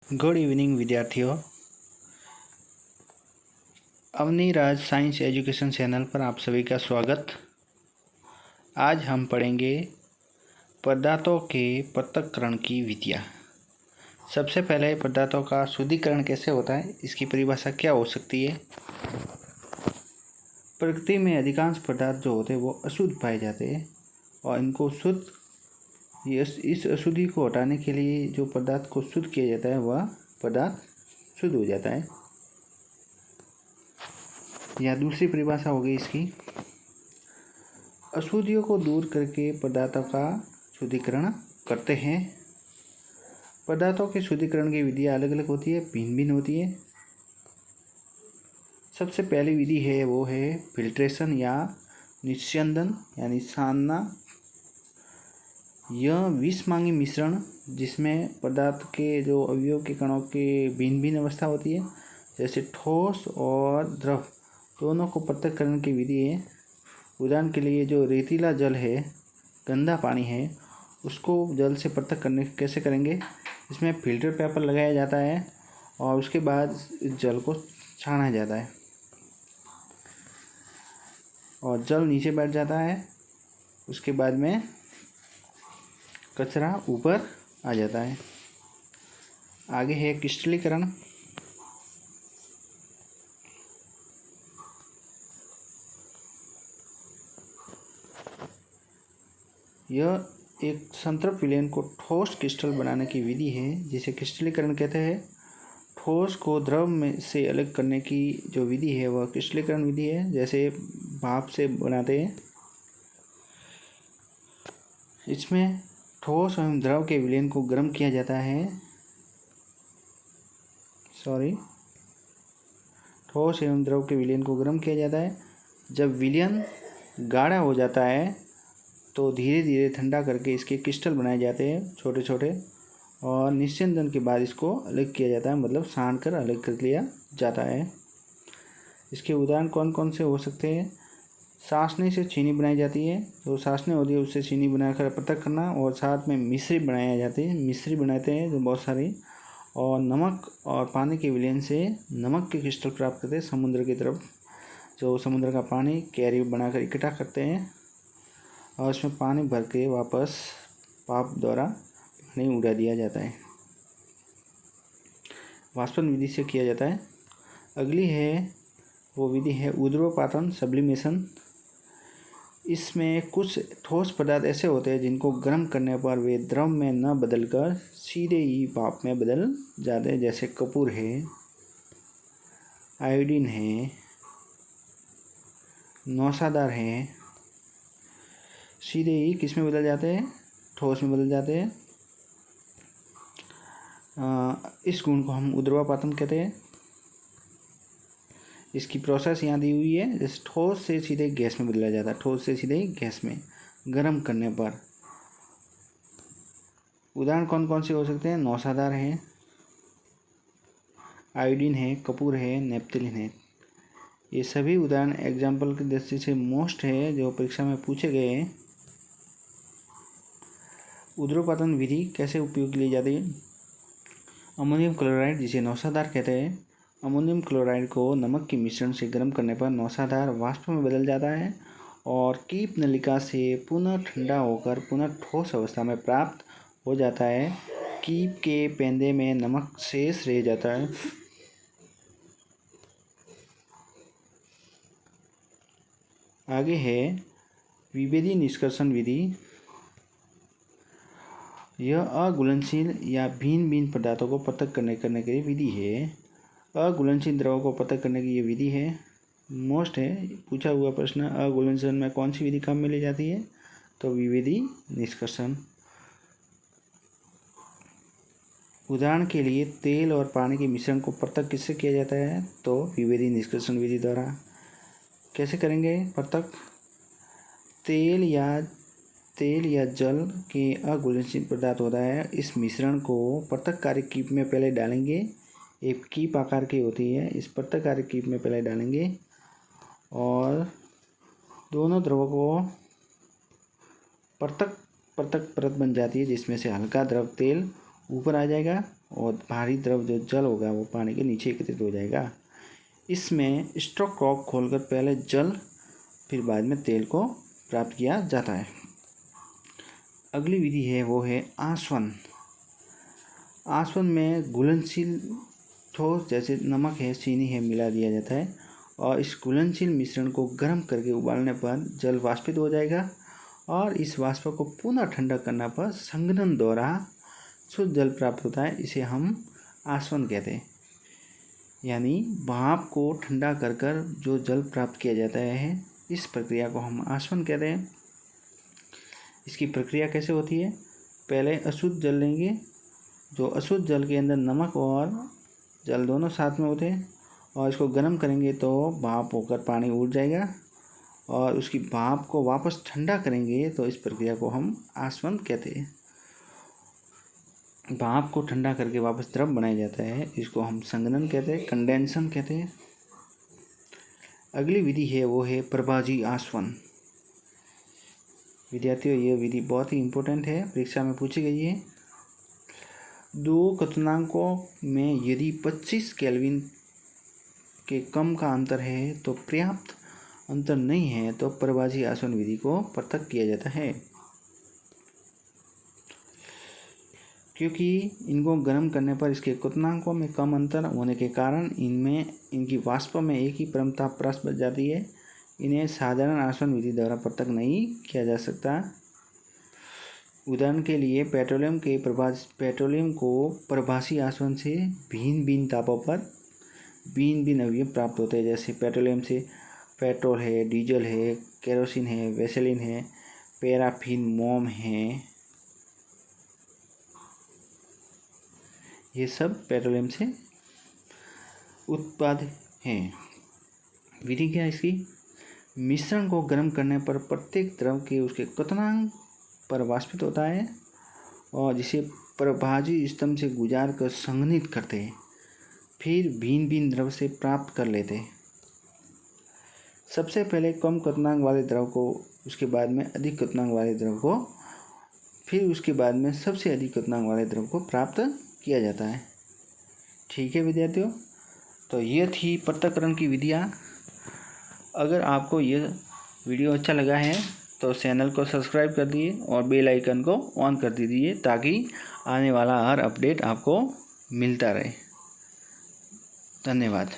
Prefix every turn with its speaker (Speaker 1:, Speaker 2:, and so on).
Speaker 1: Good evening विद्यार्थियों। अवनी राज science education channel पर आप सभी का स्वागत। आज हम पढ़ेंगे पदार्थों के पृथक्करण की विधियाँ। सबसे पहले पदार्थों का शुद्धिकरण कैसे होता है, इसकी परिभाषा क्या हो सकती है। प्रकृति में अधिकांश पदार्थ जो होते हैं वो अशुद्ध पाए जाते हैं और इनको शुद्ध इस अशुद्धि को हटाने के लिए जो पदार्थ को शुद्ध किया जाता है वह पदार्थ शुद्ध हो जाता है। या दूसरी परिभाषा होगी इसकी, अशुद्धियों को दूर करके पदार्थों का शुद्धिकरण करते हैं। पदार्थों के शुद्धिकरण की विधियाँ अलग अलग होती है, भिन्न भिन्न होती है। सबसे पहली विधि है वो है फिल्ट्रेशन या निस्यंदन यानी छानना। यह विषमांगी मिश्रण जिसमें पदार्थ के जो अवयव के कणों के भिन्न भिन्न अवस्था होती है, जैसे ठोस और द्रव दोनों को पृथक्करण की विधि है। उदाहरण के लिए जो रेतीला जल है, गंदा पानी है, उसको जल से पृथक करने कैसे करेंगे। इसमें फिल्टर पेपर लगाया जाता है और उसके बाद इस जल को छाना जाता है और जल नीचे बैठ जाता है। उसके बाद में कचरा ऊपर आ जाता है। आगे है क्रिस्टलीकरण। यह एक संतृप्त विलयन को ठोस क्रिस्टल बनाने की विधि है जिसे क्रिस्टलीकरण कहते हैं। ठोस को द्रव में से अलग करने की जो विधि है वह क्रिस्टलीकरण विधि है, जैसे भाप से बनाते हैं। इसमें ठोस एवं द्रव के विलयन को गर्म किया जाता है। ठोस एवं द्रव के विलयन को गर्म किया जाता है। जब विलयन गाढ़ा हो जाता है तो धीरे धीरे ठंडा करके इसके क्रिस्टल बनाए जाते हैं छोटे छोटे, और निस्यंदन के बाद इसको अलग किया जाता है, मतलब छान कर अलग कर लिया जाता है। इसके उदाहरण कौन कौन से हो सकते हैं। चाशनी से चीनी बनाई जाती है, जो चाशनी होती है उससे चीनी बनाकर पृथक करना, और साथ में मिश्री बनाई जाती है, मिश्री बनाते हैं जो बहुत सारी, और नमक और पानी के विलयन से नमक के क्रिस्टल प्राप्त करते हैं। समुद्र की तरफ जो समुद्र का पानी कैरी बनाकर इकट्ठा करते हैं और उसमें पानी भर के वापस पाप द्वारा पानी उड़ा दिया जाता है। वाष्पन विधि से किया जाता है। अगली है वो विधि है ऊर्ध्वपातन सब्लिमेशन। इसमें कुछ ठोस पदार्थ ऐसे होते हैं जिनको गर्म करने पर वे द्रव में न बदलकर सीधे ही भाप में बदल जाते हैं, जैसे कपूर है, आयोडीन है, नौसादार है। सीधे ही किस में बदल जाते हैं, ठोस में बदल जाते हैं। इस गुण को हम ऊर्ध्वपातन कहते हैं। इसकी प्रोसेस यहाँ दी हुई है, जैसे ठोस से सीधे गैस में बदला जाता है, ठोस से सीधे गैस में गर्म करने पर। उदाहरण कौन कौन से हो सकते हैं, नौसादार है, आयोडीन है, कपूर है, नेपथलीन है। ये सभी उदाहरण एग्जाम्पल की दृष्टि से मोस्ट है जो परीक्षा में पूछे गए हैं। ऊर्ध्वपातन विधि कैसे उपयोग ली जाती है। अमोनियम क्लोराइड जिसे नौसादार कहते हैं, अमोनियम क्लोराइड को नमक के मिश्रण से गर्म करने पर नौसादार वाष्प में बदल जाता है और कीप नलिका से पुनः ठंडा होकर पुनः ठोस अवस्था में प्राप्त हो जाता है। कीप के पेंदे में नमक शेष रह जाता है। आगे है विभेदी निष्कर्षण विधि। यह अघुलनशील या भिन्न भिन्न पदार्थों को पृथक करने की विधि है। अघुलनशील द्रव को पृथक करने की ये विधि है, मोस्ट है पूछा हुआ प्रश्न। अघुलनशील में कौन सी विधि काम में ली जाती है, तो विभेदी निष्कर्षण। उदाहरण के लिए तेल और पानी के मिश्रण को पृथक किससे किया जाता है, तो विभेदी निष्कर्षण विधि द्वारा। कैसे करेंगे पृथक। तेल या जल के अघुलनशील पदार्थ होता है, इस मिश्रण को पृथककारी कीप में पहले डालेंगे। एक कीप आकार की होती है, इस पृथककारी कीप में पहले डालेंगे और दोनों द्रवों को पृथक परत बन जाती है, जिसमें से हल्का द्रव तेल ऊपर आ जाएगा और भारी द्रव जो जल होगा वो पानी के नीचे एकत्रित हो जाएगा। इसमें स्टॉक कॉक खोलकर पहले जल फिर बाद में तेल को प्राप्त किया जाता है। अगली विधि है वो है आसवन। आसवन में घुलनशील ठोस जैसे नमक है, चीनी है, मिला दिया जाता है और इस घुलनशील मिश्रण को गर्म करके उबालने पर जल वाष्पित हो जाएगा और इस वाष्प को पुनः ठंडा करने पर संघनन द्वारा शुद्ध जल प्राप्त होता है। इसे हम आसवन कहते हैं। यानी भाप को ठंडा कर कर जो जल प्राप्त किया जाता है, इस प्रक्रिया को हम आसवन कहते हैं। इसकी प्रक्रिया कैसे होती है? पहले अशुद्ध जल लेंगे। जो अशुद्ध जल के अंदर नमक और जल दोनों साथ में होते हैं और इसको गर्म करेंगे तो भाप होकर पानी उड़ जाएगा और उसकी भाप को वापस ठंडा करेंगे तो इस प्रक्रिया को हम आसवन कहते हैं। भाप को ठंडा करके वापस द्रव बनाया जाता है, इसको हम संघनन कहते हैं, कंडेंसन कहते हैं। अगली विधि है वो है प्रभाजी आसवन। विद्यार्थियों, ये विधि बहुत ही इम्पोर्टेंट है, परीक्षा में पूछी गई है। दो क्वथनांकों में यदि 25 केल्विन के कम का अंतर है तो पर्याप्त अंतर नहीं है तो प्रभाजी आसवन विधि को पृथक किया जाता है, क्योंकि इनको गर्म करने पर इसके क्वथनांकों में कम अंतर होने के कारण इनकी वाष्प में एक ही परमताप प्रस बच जाती है। इन्हें साधारण आसवन विधि द्वारा पृथक नहीं किया जा सकता। उदाहरण के लिए पेट्रोलियम को प्रभासी आसवन से भिन्न भिन्न तापों पर भिन्न भिन्न अवयव प्राप्त होते हैं। जैसे पेट्रोलियम से पेट्रोल है, डीजल है, केरोसिन है, वैसेलिन है, पैराफिन, मोम है, ये सब पेट्रोलियम से उत्पाद हैं। विधि क्या है इसकी? मिश्रण को गर्म करने पर प्रत्येक द्रव के उसके क्वथनांक पर वाष्पित होता है और जिसे प्रभाजी स्तंभ से गुजार कर संघनित करते हैं, फिर भिन्न भिन्न द्रव से प्राप्त कर लेते हैं। सबसे पहले कम क्वथनांक वाले द्रव को, उसके बाद में अधिक क्वथनांक वाले द्रव को, फिर उसके बाद में सबसे अधिक क्वथनांक वाले द्रव को प्राप्त किया जाता है। ठीक है विद्यार्थियों, तो ये थी पृथक्करण की विधियाँ। अगर आपको ये वीडियो अच्छा लगा है तो चैनल को सब्सक्राइब कर दिए और बेल आइकन को ऑन कर दीजिए ताकि आने वाला हर अपडेट आपको मिलता रहे। धन्यवाद।